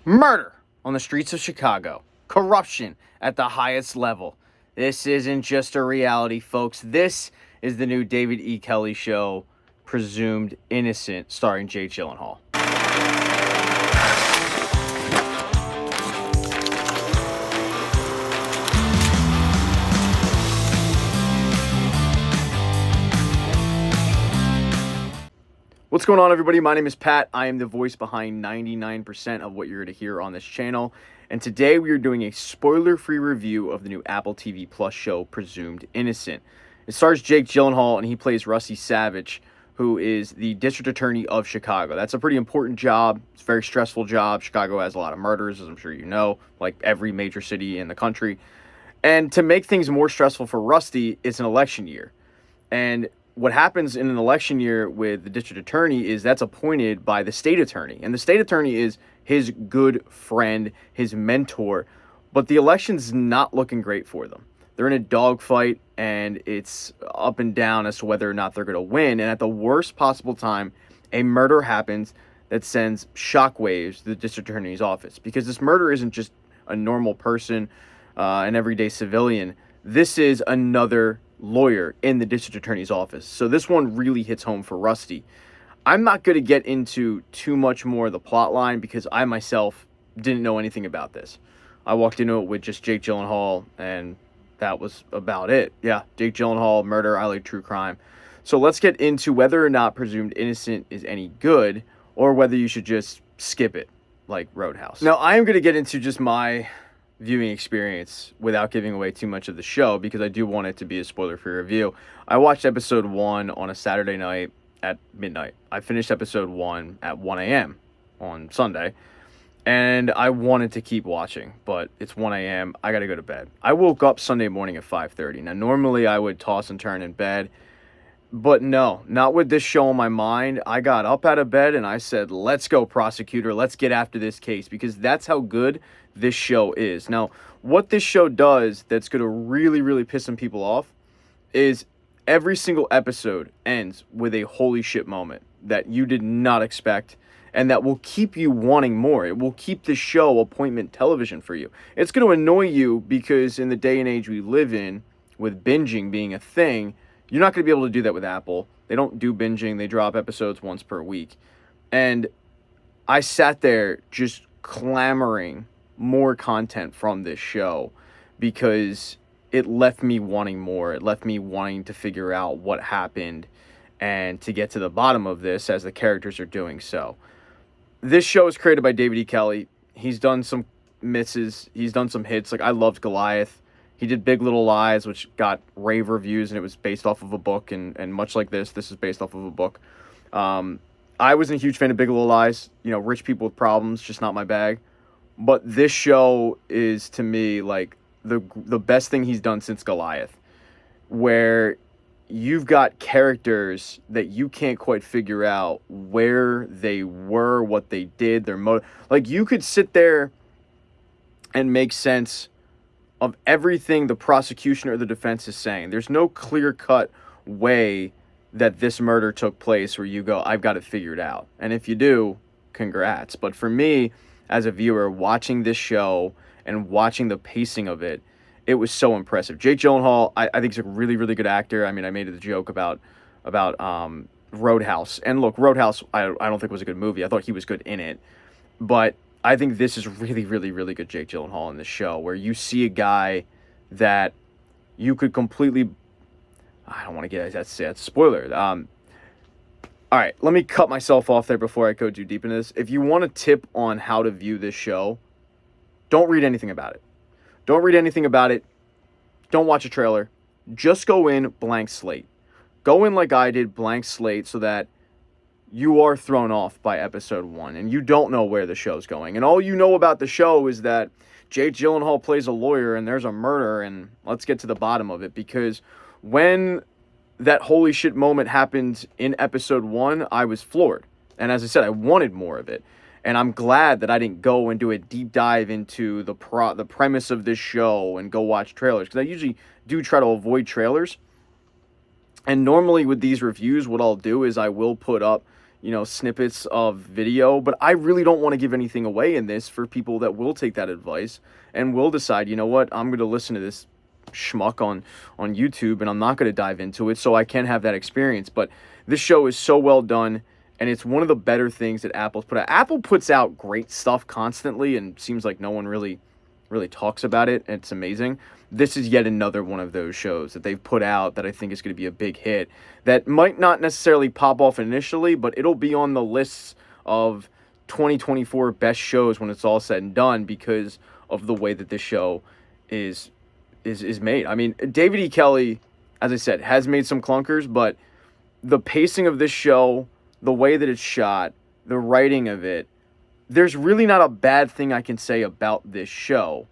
Murder on the streets of Chicago. Corruption at the highest level. This isn't just a reality, folks. This is the new David E. Kelley show, Presumed Innocent, starring Jake Gyllenhaal. What's going on, everybody? My name is Pat. I am the voice behind 99% of what you're going to hear on this channel. And today we are doing a spoiler-free review of the new Apple TV Plus show, Presumed Innocent. It stars Jake Gyllenhaal, and he plays Rusty Savage, who is the district attorney of Chicago. That's a pretty important job. It's a very stressful job. Chicago has a lot of murders, as I'm sure you know, like every major city in the country. And to make things more stressful for Rusty, it's an election year. And what happens in an election year with the district attorney is that's appointed by the state attorney. And the state attorney is his good friend, his mentor. But the election's not looking great for them. They're in a dogfight, and it's up and down as to whether or not they're going to win. And at the worst possible time, a murder happens that sends shockwaves to the district attorney's office. Because this murder isn't just a normal person, an everyday civilian. This is another lawyer in the district attorney's office. So this one really hits home for Rusty. I'm not going to get into too much more of the plot line because I myself didn't know anything about this. I walked into it with just Jake Gyllenhaal, and that was about it. Yeah, Jake Gyllenhaal, murder, I like true crime. So let's get into whether or not Presumed Innocent is any good, or whether you should just skip it, like Roadhouse. Now, I am going to get into just my viewing experience without giving away too much of the show, because I do want it to be a spoiler-free review. I watched episode 1 on a Saturday night at midnight. I finished episode 1 at 1 a.m. on Sunday, and I wanted to keep watching, but it's 1 a.m. I gotta go to bed. I woke up Sunday morning at 5:30. Now, normally I would toss and turn in bed, but no, not with this show on my mind. I got up out of bed and I said, let's go, prosecutor. Let's get after this case, because that's how good this show is. Now, what this show does that's going to really, really piss some people off is every single episode ends with a holy shit moment that you did not expect, and that will keep you wanting more. It will keep the show appointment television for you. It's going to annoy you because in the day and age we live in, with binging being a thing, you're not going to be able to do that with Apple. They don't do binging. They drop episodes once per week. And I sat there just clamoring more content from this show because it left me wanting more. It left me wanting to figure out what happened and to get to the bottom of this as the characters are doing so. This show is created by David E. Kelley. He's done some misses. He's done some hits. Like, I loved Goliath. He did Big Little Lies, which got rave reviews, and it was based off of a book, and much like this is based off of a book. I wasn't a huge fan of Big Little Lies. You know, rich people with problems, just not my bag. But this show is, to me, like the best thing he's done since Goliath, where you've got characters that you can't quite figure out where they were, what they did, their motive. Like, you could sit there and make sense of everything the prosecution or the defense is saying. There's no clear-cut way that this murder took place where you go, I've got it figured out. And if you do, congrats. But for me, as a viewer, watching this show and watching the pacing of it, it was so impressive. Jake Gyllenhaal, I think he's a really, really good actor. I mean, I made the joke about Roadhouse. And look, Roadhouse, I don't think was a good movie. I thought he was good in it. But I think this is really, really, really good Jake Gyllenhaal in this show, where you see a guy that you could completely... I don't want to get... That's a spoiler. All right, let me cut myself off there before I go too deep into this. If you want a tip on how to view this show, don't read anything about it. Don't read anything about it. Don't watch a trailer. Just go in blank slate. Go in like I did, blank slate, so that you are thrown off by episode 1 and you don't know where the show's going. And all you know about the show is that Jake Gyllenhaal plays a lawyer and there's a murder, and let's get to the bottom of it. Because when that holy shit moment happened in episode 1, I was floored. And as I said, I wanted more of it. And I'm glad that I didn't go and do a deep dive into the premise of this show and go watch trailers, because I usually do try to avoid trailers. And normally with these reviews, what I'll do is I will put up, snippets of video, but I really don't want to give anything away in this for people that will take that advice and will decide, you know what, I'm going to listen to this schmuck on YouTube and I'm not going to dive into it so I can have that experience. But this show is so well done, and it's one of the better things that Apple's put out. Apple puts out great stuff constantly, and seems like no one really talks about it. It's amazing. This is yet another one of those shows that they've put out that I think is going to be a big hit that might not necessarily pop off initially, but it'll be on the lists of 2024 best shows when it's all said and done because of the way that this show is made. I mean, David E. Kelley, as I said, has made some clunkers, but the pacing of this show, the way that it's shot, the writing of it, there's really not a bad thing I can say about this show.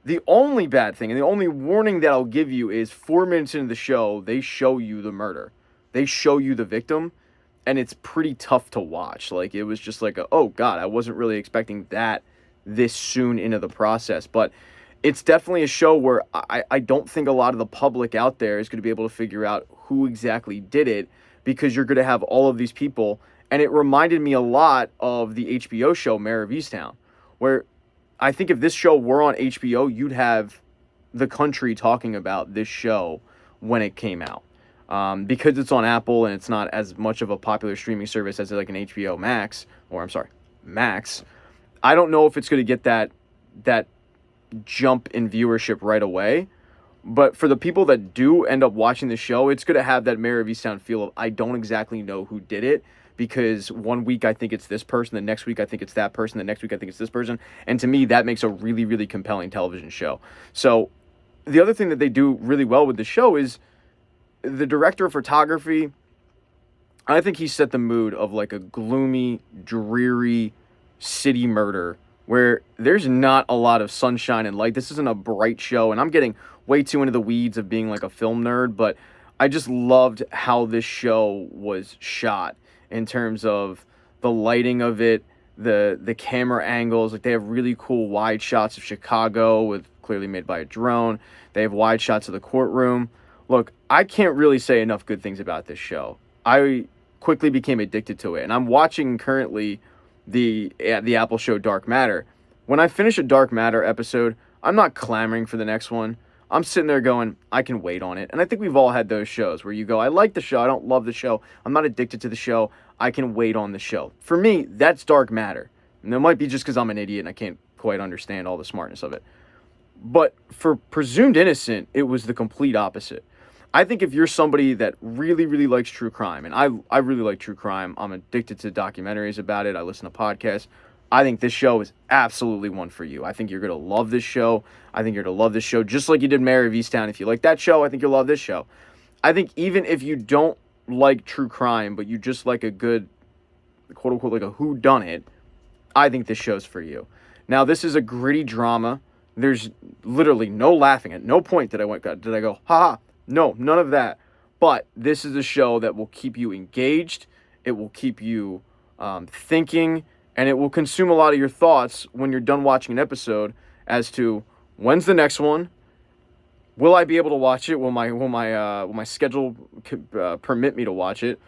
The only bad thing and the only warning that I'll give you is 4 minutes into the show, they show you the murder. They show you the victim, and it's pretty tough to watch. Like, it was just like, oh God, I wasn't really expecting that this soon into the process. But it's definitely a show where I don't think a lot of the public out there is going to be able to figure out who exactly did it, because you're going to have all of these people. And it reminded me a lot of the HBO show Mare of Easttown, where I think if this show were on HBO, you'd have the country talking about this show when it came out. Because it's on Apple and it's not as much of a popular streaming service as like an HBO Max, Max, I don't know if it's going to get that jump in viewership right away. But for the people that do end up watching the show, it's going to have that Mare of Easttown feel of, I don't exactly know who did it, because one week I think it's this person, the next week I think it's that person, the next week I think it's this person. And to me, that makes a really, really compelling television show. So the other thing that they do really well with the show is the director of photography. I think he set the mood of like a gloomy, dreary city murder where there's not a lot of sunshine and light. This isn't a bright show, and I'm getting way too into the weeds of being like a film nerd, but I just loved how this show was shot in terms of the lighting of it, the camera angles. Like, they have really cool wide shots of Chicago with clearly made by a drone. They have wide shots of the courtroom. Look, I can't really say enough good things about this show. I quickly became addicted to it, and I'm watching currently the Apple show Dark Matter. When I finish a Dark Matter episode, I'm not clamoring for the next one. I'm sitting there going, I can wait on it. And I think we've all had those shows where you go, I like the show, I don't love the show, I'm not addicted to the show, I can wait on the show. For me, that's Dark Matter. And it might be just because I'm an idiot and I can't quite understand all the smartness of it. But for Presumed Innocent, it was the complete opposite. I think if you're somebody that really, really likes true crime, and I really like true crime, I'm addicted to documentaries about it, I listen to podcasts, I think this show is absolutely one for you. I think you're going to love this show. I think you're going to love this show just like you did Mare of Easttown. If you like that show, I think you'll love this show. I think even if you don't like true crime, but you just like a good, quote-unquote, like a whodunit, I think this show's for you. Now, this is a gritty drama. There's literally no laughing. At no point did I go, ha-ha. No, none of that. But this is a show that will keep you engaged. It will keep you thinking. And it will consume a lot of your thoughts when you're done watching an episode as to when's the next one. Will I be able to watch it? Will my schedule permit me to watch it?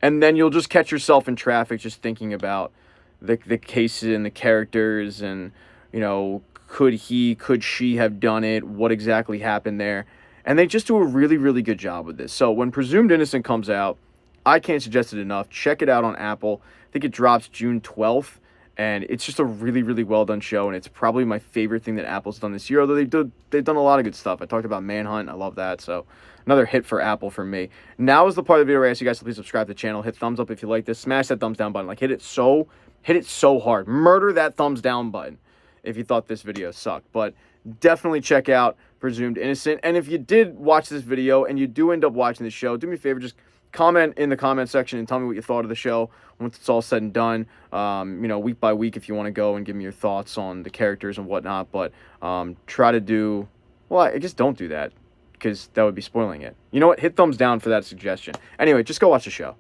And then you'll just catch yourself in traffic just thinking about the cases and the characters and, could she have done it? What exactly happened there? And they just do a really, really good job with this. So when Presumed Innocent comes out, I can't suggest it enough. Check it out on Apple. I think it drops June 12th, and it's just a really, really well-done show, and it's probably my favorite thing that Apple's done this year, although they've done a lot of good stuff. I talked about Manhunt. I love that, so another hit for Apple for me. Now is the part of the video where I ask you guys to please subscribe to the channel, hit thumbs up if you like this, smash that thumbs down button, like hit it so hard, murder that thumbs down button if you thought this video sucked, but definitely check out Presumed Innocent, and if you did watch this video and you do end up watching the show, do me a favor, just comment in the comment section and tell me what you thought of the show once it's all said and done. Week by week if you want to go and give me your thoughts on the characters and whatnot. But try to do... Well, I guess don't do that because that would be spoiling it. You know what? Hit thumbs down for that suggestion. Anyway, just go watch the show.